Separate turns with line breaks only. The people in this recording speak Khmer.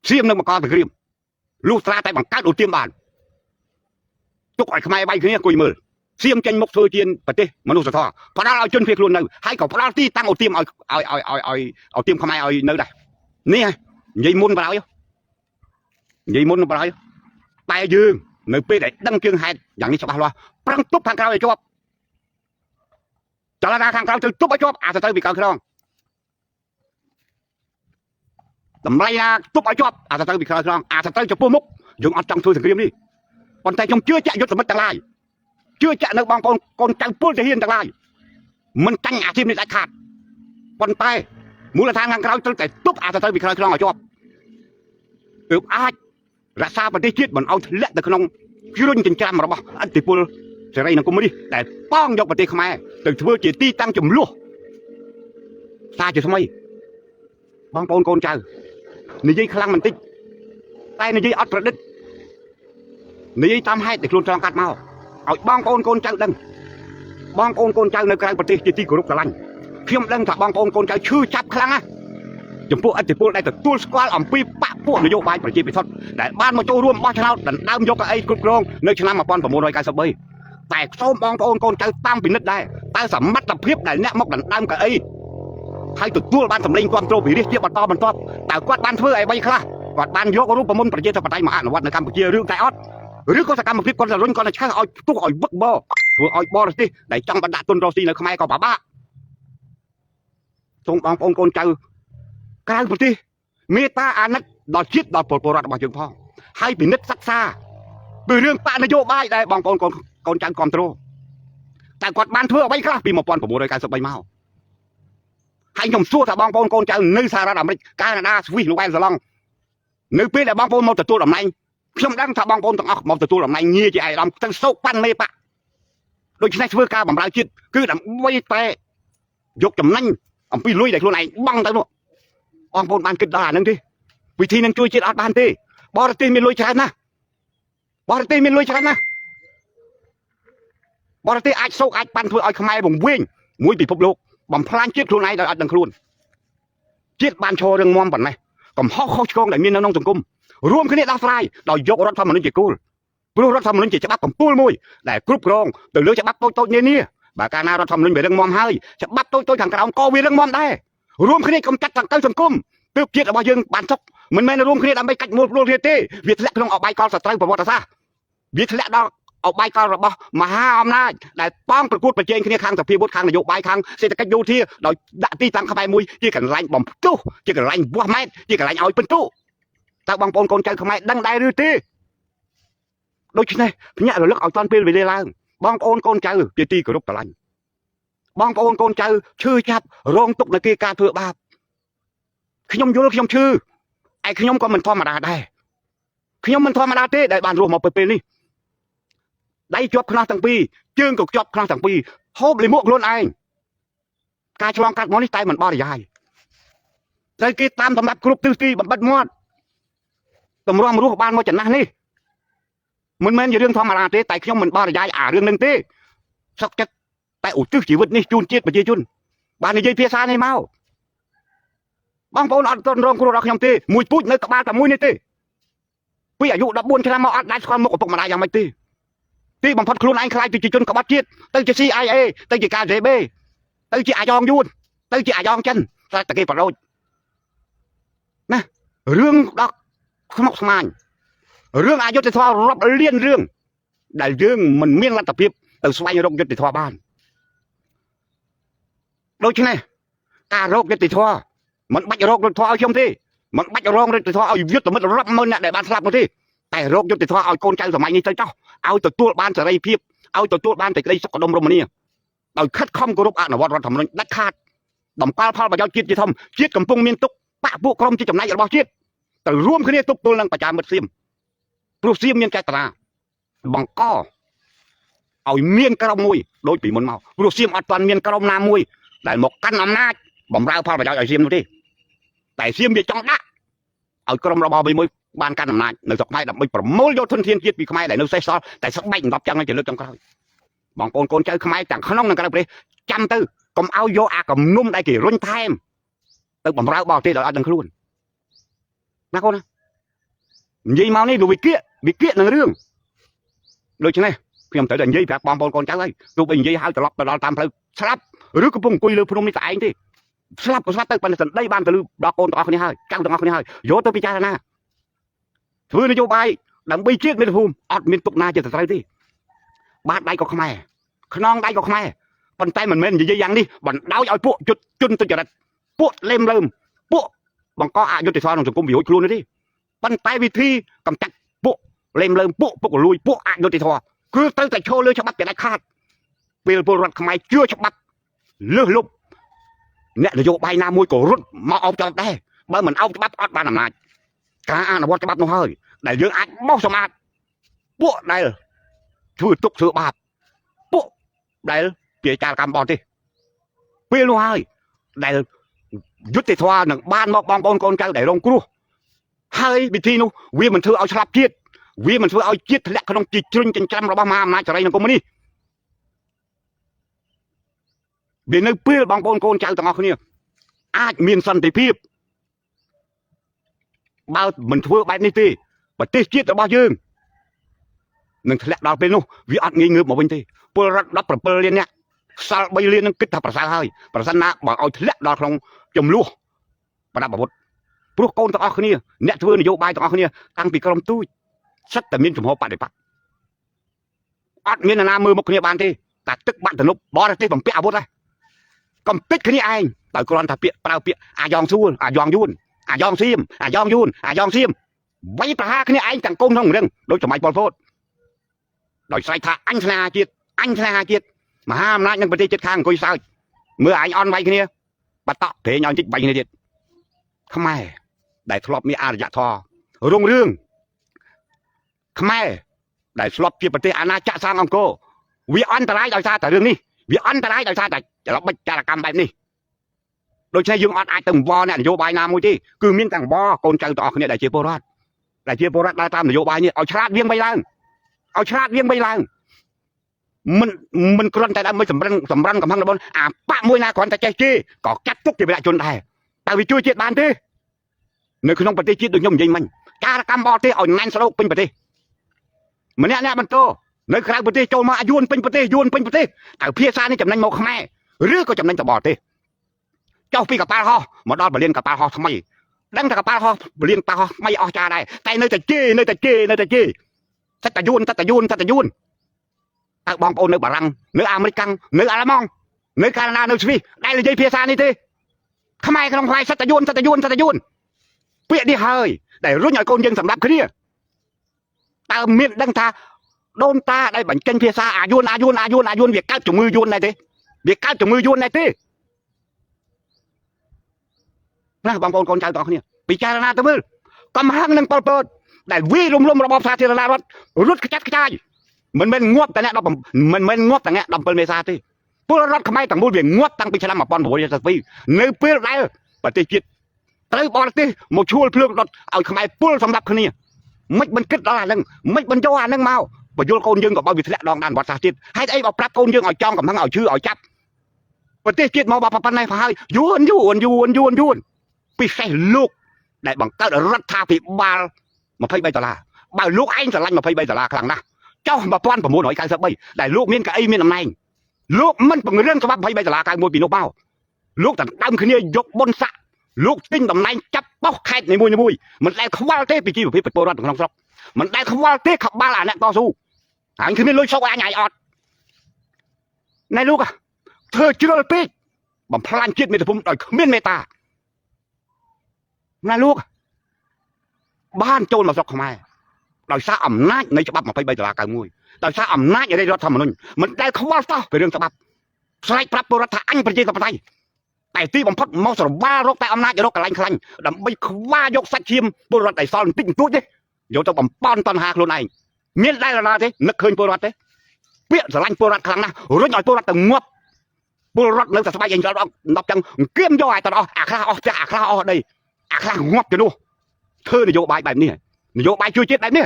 សៀមនឹងមកកតក្រៀមលុះត្រាតែបង្កើតឧទាមបានទុកឲ្យខ្មែរបាយគ្នាអង្គុយមើលសៀមចេញមុខធ្វើជាប្រទេសមនុស្សធម៌ផ្ដាល់ឲ្យជនភៀសខ្លួននៅហើយក៏ផ្ដាល់ទីតាំងឧទាមឲ្យឧទាមខ្មែរឲ្យនៅដែរនេះនិយាយមុនបណ្ដោយនិយាយមុនបណ្ដោយតែយើងនៅពេលដែលដឹងជើងហេតុយ៉ាងនេះច្បាស់លាស់ប្រឹងទប់ខាងក្រៅឲ្យជាប់ចលនាខាងក្រៅទៅទប់ឲ្យជាប់អាទៅពីក្រៅក្រងតម្លៃណាទប់ឲ្យជាប់អាទៅពីក្រៅក្រងអាទៅចំពោះមុខយើងអត់ចង់ធ្វើសង្គ្រាមនេះប៉ុន្តែខ្ញុំជឿជាក់យុទ្ធមិត្តទាំងឡាយជឿជាក់នៅបងប្អូនកូនចៅពលទាហានទាំងឡាយមិនចាញ់អាជីពនេះដាច់ខាតប៉ុន្តែមូលដ្ឋានខាងក្រៅត្រូវតែទប់អាទៅពីក្រៅក្រងឲ្យជាប់ទើបអាចរក្សាប្រទេសជាតិមិនឲ្យធ្លាក់ទៅក្នុងជ្រុញចិញ្ច្រាំរបស់អធិពលសេរីនិងកុម្មុយនីសដែលប៉ងយកប្រទេសខ្មែរទៅធ្វើជាទីតាំងចំនួនសារជាថ្មីបងប្អូនកូនចៅនិយាយខ្លាំងបន្តិចតែនិយាយអត់ប្រឌិតនិយាយតាមហេតុដែលខ្លួនចង់កាត់មកឲ្យបងប្អូនកូនចៅដឹងបងប្អូនកូនចៅនៅក្រៅប្រទេសជាទីគោរពស្រឡាញ់ខ្ញុំដឹងថាបងប្អូនកូនចៅឈឺចាប់ខ្លាំងណាស់ចំពោះអធិពលដែលទទួលស្គាល់អំពីបកពួកនយោបាយប្រជាពិធដែលបានមកចូលរួមបោះឆ្នោតដណ្ដើមយកកៅអីគ្រប់គ្រងនៅឆ្នាំ1993តែសូមបងប្អូនកូនចៅតាមពិនិត្យដែរតើសមត្ថភាពដែលអ្នកមកដណ្ដើមកៅអីហើយទទួលបានសម្លេងគ្រប់គ្រងពីរាជជាបន្តបន្ទាប់តើគាត់បានធ្វើអ្វីខ្លះគាត់បានយករូបមន្តប្រជាធិបតេយ្យមកអនុវត្តនៅកម្ពុជារឿងតែអត់ឬក៏សកម្មភាពគាត់រុញគាត់ទៅឆេះឲ្យផ្ទុះឲ្យវឹកបោធ្វើឲ្យបរទេសដែលចង់បណ្ដាក់ទុនរស់ស៊ីនៅខ្មែរក៏ពិបាកសូមបងប្អូនកូនចៅក្រៅប្រទេសមេត្តាអាណិតដល់ជាតិដល់ពលរដ្ឋរបស់យើងផងហើយពិនិត្យសិក្សាពីរឿងបកនយោបាយដែលបងប្អូនកូនចៅគ្រប់គ្រងតែគាត់បានធ្វើអ្វីខ្លះពី1993មកហើយខ្ញុំសួរថាបងប្អូនកូនចៅនៅសហរដ្ឋអាមេរិកកាណាដាស្វីសនូវែលសាឡង់នៅពេលដែលបងប្អូនមកទទួលតំណែងខ្ញុំដឹងថាបងប្អូនទាំងអស់មកទទួលតំណែងងារជាឯកឧត្តមទៅសោកប៉ាន់មេបកដូច្នេះធ្វើការបម្រើជាតិគឺដើម្បីតែយកចំណេញអំពីលុយដែលខ្លួនឯងបង់ទៅនោះបងប្អូនបានគិតដល់អានឹងទេវិធីនឹងជួយជាតិអត់បានទេបរទេសមានលុយច្រើនណាស់បរទេសមានលុយច្រើនណាស់បរទេសអាចសោកអាចប៉ាន់ធ្វើឲ្យខ្មែរវង្វេងមួយពិភពលោកបំផ្លាញជាតិខ្លួនឯងដោយអត់ដឹងខ្លួនជាតិបានឈររឿងមមប៉ុណ្ណេះកំហុសខុសឆ្គងដែលមាននៅក្នុងសង្គមរួមគ្នាដោះស្រាយដោយយករដ្ឋធម្មនុញ្ញជាគោលព្រោះរដ្ឋធម្មនុញ្ញជាច្បាប់កម្ពុជាមួយដែលគ្រប់គ្រងទៅលើច្បាប់តូចៗនានាបើកាលណារដ្ឋធម្មនុញ្ញវារឹងមាំហើយច្បាប់តូចៗខាងក្រោមក៏វារឹងមាំដែររួមគ្នាកំចាត់ទៅសង្គមទើបជាតិរបស់យើងបានសុខមិនមែនរួមគ្នាដើម្បីកាច់មូលព្រោះគ្នាទេវាធ្លាក់ក្នុងអបាយកលសត្រូវប្រវត្តិសាស្ត្រវាធ្លាក់ដល់អបាយកលរបស់មហាអំណាចដែលប៉ងប្រកួតប្រជែងគ្នាខាងសភាវុធខាងនយោបាយខាងសេដ្ឋកិច្ចយោធាដោយដាក់ទីតាំងក្បែរមួយជាកន្លែងបំផ្ទុះជាកន្លែងវាស់ម៉ែតជាកន្លែងឲ្យពិន្ទុតើបងប្អូនកូនចៅខ្មែរដឹងដែរឬទេដូច្នេះភ្ញាក់រលឹកឲ្យតាន់ពេលវេលាឡើងបងប្អូនកូនចៅជាទីគោរពស្រឡាញ់បងប្អូនកូនចៅឈឺចាប់រងទុក្ខនៅគេការធ្វើបាបខ្ញុំយល់ខ្ញុំឈឺឯខ្ញុំក៏មិនធម្មតាដែរខ្ញុំមិនធម្មតាទេដែលបានរស់មកពេលនេះដៃជាប់ខ្នោះទាំងពីរជើងក៏ជាប់ខ្នោះទាំងពីរហូបលិមួកខ្លួនឯងការឆ្លងកាត់មកនេះតែមិនបរិយាយត្រូវគេតាមសម្រាប់គ្រប់ទិសទីបំបិតមាត់តម្រាំរស់បានមកចំណាស់នេះមិនមែនជារឿងធម្មតាទេតែខ្ញុំមិនបរិយាយអារឿងនឹងទេសុខចិត្តតែឧទ្ទិសជីវិតនេះជូនជាតិប្រជាជនបាននិយាយភាសានេះមកបងប្អូនអត់ទាន់រងគ្រោះដល់ខ្ញុំទេមួយពូជនៅក្បាលតែមួយនេះទេពីអាយុ14ឆ្នាំមកអត់ដាច់ស្គាល់មុខឪពុកម្ដាយយ៉ាងម៉េចទេទីបំផុតខ្លួនឯងខ្លាចជាជនក្បត់ជាតិទៅជា CIA ទៅជា KGB ទៅជាអាយ៉ងយួនទៅជាអាយ៉ងចិនតែគេបរោចណារឿងដល់ខ្មុកស្មាញរឿងអយុត្តិធម៌រាប់លានរឿងដែលយើងមិនមានលទ្ធភាពទៅស្វែងរកយុត្តិធម៌បានដូច្នេះការរកយុត្តិធម៌មិនបាច់រកយុត្តិធម៌ឲ្យខ្ញុំទេមិនបាច់រកយុត្តិធម៌ឲ្យយុទ្ធមិត្តរាប់ម៉ឺនអ្នកដែលបានស្លាប់នោះទេតែរកយុត្តិធម៌ឲ្យកូនចៅសម័យនេះទៅចោះឲ្យទទួលបានសេរីភាពឲ្យទទួលបានសេចក្តីសុខដុមរមនាដោយខិតខំគោរពអនុវត្តរដ្ឋធម្មនុញ្ញដាច់ខាតតម្កល់ផលប្រយោជន៍ជាតិជាធំជាតិកំពុងមានទុកបាក់ពួកក្រុមជាចំណែករបស់ជាតិទៅរួមគ្នាទប់ទល់នឹងប្រជាមិត្តសៀមព្រោះសៀមមានចេតនាបង្កឲ្យមានក្រុមមួយដូចពីមុនមកព្រោះសៀមអត់ទាន់មានក្រុមណាមួយដែលមកកាន់អំណាចបំរើផលប្រយោជន៍ឲ្យសៀមនោះទេតែសៀមវាចង់ដាក់ឲ្យក្រុមរបស់មួយបានកាន់អំណាចនៅស្រុកខ្មែរដើម្បីប្រមូលយកធនធានជាតិពីខ្មែរដែលនៅសេសសល់តែស្បែកដប់ចឹងឲ្យលើកចុងក្រោយបងប្អូនកូនចៅខ្មែរទាំងក្នុងនិងក្រៅប្រទេសចាំទៅកុំឲ្យយកអាគំនុំដែលគេរុញថែមទៅបំរើបរទេសដោយអត់ដឹងខ្លួនណាកូនណា និយាយមកនេះវាគៀកនឹងរឿងដូច្នេះខ្ញុំត្រូវតែនិយាយប្រាប់បងប្អូនកូនចៅហើយទោះបីនិយាយហើយត្រឡប់ទៅដល់តាមផ្លូវស្លាប់ឬកំពុងអង្គុយលើភ្នំនេះតែឯងទេស្លាប់ក៏ស្លាប់ទៅប៉ុន្តែសន្តិបានទៅលើដល់កូនទាំងអស់គ្នាហើយចៅទាំងអស់គ្នាហើយយកទៅពិចារណាធ្វើនយោបាយដើម្បីជាតិមាតុភូមិអត់មានទុកណាជាត្រូវទេបាតដៃក៏ខ្មែរខ្នងដៃក៏ខ្មែរប៉ុន្តែមិនមែននិយាយយ៉ាងនេះបណ្ដោយឲ្យពួកជនទុច្ចរិតពួកលេមលើមពួកបង្កអយុត្តិធម៌ក្នុងសង្គមវិរួចខ្លួនទេប៉ុន្តែវិធីកម្ចាត់ពួកលេមលើមពួកពុករលួយពួកអយុត្តិធម៌គឺត្រូវតែឈរលើច្បាប់ជាដាច់ខាតពេលពលរដ្ឋខ្មែរជឿច្បាប់លើសលប់អ្នកនយោបាយណាមួយក៏រត់មកអោបច្បាប់ដែរបើមិនអោបច្បាប់អត់បានអំណាចការអនុវត្តច្បាប់នោះហើយដែលយើងអាចបោះសម្អាតពួកដែលធ្វើទុកធ្វើបាបពួកដែលជាចារកម្មបរទេសពេលនោះហើយដែលយុត្តិធម៌នឹងបានមកបងប្អូនកូនចៅដែលរងគ្រោះហើយវិធីនោះវាមិនធ្វើឲ្យស្លាប់ជាតិវាមិនធ្វើឲ្យជាតិធ្លាក់ក្នុងជីជ្រុញចិញ្ច្រាំរបស់មហាអំណាចចរិយនឹងកុំនេះវានៅពេលបងប្អូនកូនចៅទាំងអស់គ្នាអាចមានសន្តិភាពបើមិនធ្វើបែបនេះទេប្រទេសជាតិរបស់យើងនឹងធ្លាក់ដល់ពេលនោះវាអត់ងាយងើបមកវិញទេពលរដ្ឋ17លាននាក់សល់3លាននឹងគិតថាប្រសើរហើយប្រសិនណាបើឲ្យធ្លាក់ដល់ក្នុងចំនួនប្រដាប់អាវុធព្រោះកូនទាំងអស់គ្នាអ្នកធ្វើនយោបាយទាំងអស់គ្នាតាំងពីក្រុមទូចសិតតែមានចំហបដិបត្តិអត់មាននរណាមើលមុខគ្នាបានទេតែទឹកបាក់ទំនប់បរទេសបំពាក់អាវុធហ្នឹងកំពេចគ្នាឯងតែគ្រាន់តែពាក្យប្រើពាក្យអាយ៉ងសួលអាយ៉ងយួនអាយ៉ងសៀមអាយ៉ងយួនអាយ៉ងសៀមវាយប្រហារគ្នាឯងទាំងកូនក្នុងរឿងដូចសម័យប៉ុលពតដោយស្រែកថាអញស្នេហាជាតិអញស្នេហាជាតិមហាអំណាចនឹងប្រទេសជិតខាងអង្គុយសើចមើលឯងអន់វាយគ្នាបតក់ព្រេងឲ្យតិចវាយគ្នាទៀតខ្មែរដែលធ្លាប់មានអរិយធម៌រុងរឿងខ្មែរដែលធ្លាប់ជាប្រទេសអាណាចក្រសាងអង្គរវាអន្តរាយដោយសារតែរឿងនេះវាអន្តរាយដោយសារតែរបបចារកម្មបែបនេះដូច្នេះយើងអត់អាចទៅវល់អ្នកនយោបាយណាមួយទេគឺមានទាំងវល់កូនចៅទាំងអស់គ្នាដែលជាពលរដ្ឋដើរតាមនយោបាយនេះឲ្យឆ្លាតវៀងវៃឡើងឲ្យឆ្លាតវៀងវៃឡើងមិនគ្រាន់តែដើម្បីសម្រន់កំហឹងរបស់អាបាក់មួយណាគ្រាន់តែចេះជេរក៏ចាត់ទុកជាវីរៈជនដែរតែវាជួយជាតិបានទេនៅក្នុងប្រទេសជាតិដូចខ្ញុំនិយាយមិញការកម្មបរទេសឲ្យណែនស្រូកពេញប្រទេសម្នាក់បន្តនៅក្រៅប្រទេសចូលមកយួនពេញប្រទេសតែភាសានេះចំណេញមកខ្មែរឬក៏ចំណេញទៅបរទេសចុះពីកប៉ាល់ហោះមកដល់បរិញ្ញាកប៉ាល់ហោះថ្មីដឹងតែកប៉ាល់ហោះបរិញ្ញាកប៉ាល់ហោះថ្មីអស់ចាដែរតែនៅតែជេរសិតតែយួនតើបងប្អូននៅបារាំងនៅអាមេរិកនៅអាល្លឺម៉ង់នៅកាណាដានៅស្វីសដែលនិយាយភាសានេះទេខ្មែរក្នុងផ្លៃសិតតែយួនពាក្យនេះហើយដែលរុញឲ្យកូនយើងសម្លាប់គ្នាតើមានដឹងថាដូនតាដែលបញ្ចេញភាសាអាយួនវាកើតជំងឺយួនដែរទេណាបងប្អូនកូនចៅទាំងអស់គ្នាពិចារណាទៅមើលកំហឹងនឹងប៉ុលពតដែលវារំលំរបបសាធារណរដ្ឋរត់ខ្ចាត់ខ្ចាយមិនមែនងាប់តែអ្នក17មេសាទេពលរដ្ឋខ្មែរទាំងមូលវាងាប់តាំងពីឆ្នាំ1972នៅពេលដែលប្រទេសជាតិត្រូវបរទេសមកឈួលភ្លើងដុតឲ្យខ្មែរពុលសម្រាប់គ្នាមិនមិនគិតដល់អានឹងមិនបញ្ចូលអានឹងមកបញ្យល់កូនយើងក៏បើវាធ្លាក់ដងដានវត្តសាស្ត្រជាតិហេតុអីបើប្រាប់កូនយើងឲ្យចង់កំហឹងឲ្យឈឺឲ្យចាប់ប្រទេសជាតិមកប៉ុណ្ណេះហើយយួនពិសេសលោកដែលបង្កើតរដ្ឋាភិបាល$23បើលោកឯងស្រឡាញ់$23ខ្លាំងណាស់ចុះ1993ដែលលោកមានកៅអីមានតំណែងលោកមិនបង្រៀនច្បាប់$23ពីនោះមកលោកដណ្ដើមគ្នាយកបុណ្យស័ក្តិលោកទិញតំណែងចាប់បោះខេត្តនីមួយមិនដែលខ្វល់ទេពីជីវភាពពលរដ្ឋក្នុងស្រុកមិនដែលខ្វល់ទេក្បាលអាអ្នកតស៊ូហើយគ្មានលុយសោកអញអត់ណែលោកធ្វើជ្រុលពេកបំផ្លាញជាតិមាតុភូមិដោយគ្មានមេត្តាណាលោកបានចូលមកស្រុកខ្មែរដោយសារអំណាចនៃច្បាប់$2391ដោយសារអំណាចនៃរដ្ឋធម្មនុញ្ញមិនដែលខ្វល់សោះពីរឿងច្បាប់ស្រែកប្រាប់ពលរដ្ឋថាអញប្រជាធិបតេយ្យតែទីបំផុតមកស្រវាលរកតែអំណាចរកកន្លែងខ្លាញ់ដើម្បីខ្វាយកសាច់ឈាមពលរដ្ឋដែលសល់បន្តិចបន្តួចទេយកទៅបំប៉នតណ្ហាខ្លួនឯងមានដែលណាទេនឹកឃើញពលរដ្ឋទេពាក្យស្រឡាញ់ពលរដ្ឋខ្លាំងណាស់រុញឲ្យពលរដ្ឋទៅងាប់ពលរដ្ឋនៅតែស្បែកឯងដល់10ចឹងគៀមយកឲ្យទាំងអស់អាខ្លះអស់ផ្ទះអាខ្លះអស់ដីអាខ្លះងាប់ទៅនោះធ្វើនយោបាយបែបនេះនយោបាយជួយជាតិបែបនេះ